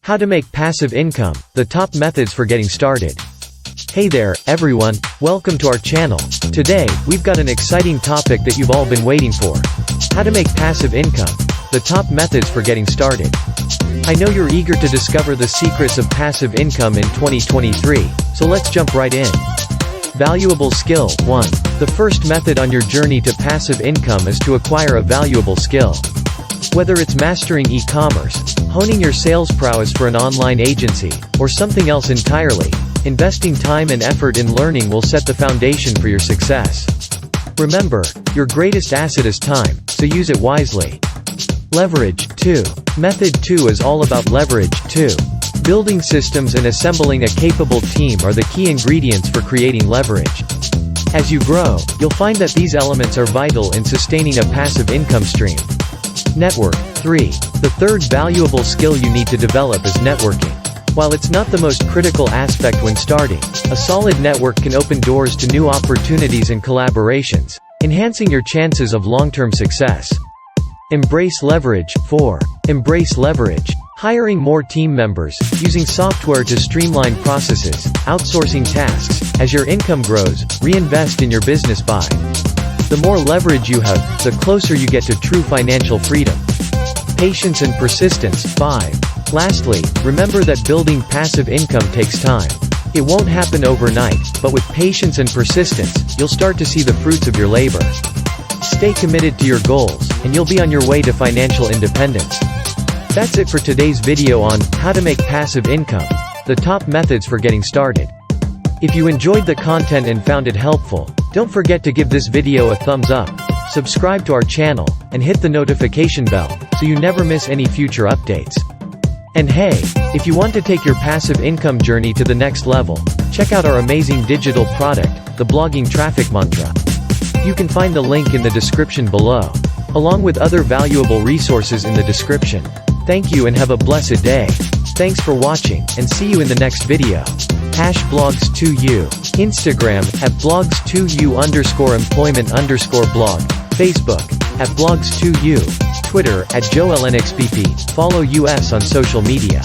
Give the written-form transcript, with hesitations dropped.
How to make passive income, the top methods for getting started. Hey there, everyone, welcome to our channel. Today, we've got an exciting topic that you've all been waiting for. How to make passive income, the top methods for getting started. I know you're eager to discover the secrets of passive income in 2023, so let's jump right in. Valuable skill. 1. The first method on your journey to passive income is to acquire a valuable skill. Whether it's mastering e-commerce, honing your sales prowess for an online agency, or something else entirely, investing time and effort in learning will set the foundation for your success. Remember, your greatest asset is time, so use it wisely. Leverage. 2. Method 2 is all about leverage. 2. Building systems and assembling a capable team are the key ingredients for creating leverage. As you grow, you'll find that these elements are vital in sustaining a passive income stream. Network. 3. The third valuable skill you need to develop is networking. While it's not the most critical aspect when starting, a solid network can open doors to new opportunities and collaborations, enhancing your chances of long-term success. Embrace leverage. 4. Embrace leverage. Hiring more team members, using software to streamline processes, outsourcing tasks. As your income grows, reinvest in your business by. The more leverage you have, the closer you get to true financial freedom. Patience and persistence. 5. Lastly, remember that building passive income takes time. It won't happen overnight, but with patience and persistence, you'll start to see the fruits of your labor. Stay committed to your goals, and you'll be on your way to financial independence. That's it for today's video on how to make passive income, the top methods for getting started. If you enjoyed the content and found it helpful, don't forget to give this video a thumbs up, subscribe to our channel, and hit the notification bell, so you never miss any future updates. And hey, if you want to take your passive income journey to the next level, check out our amazing digital product, the Blogging Traffic Mantra. You can find the link in the description below, along with other valuable resources in the description. Thank you and have a blessed day. Thanks for watching, and see you in the next video. #blogs2u, Instagram, @blogs2u_employment_blog, Facebook, @blogs2u, Twitter, @joelnxpp, follow us on social media.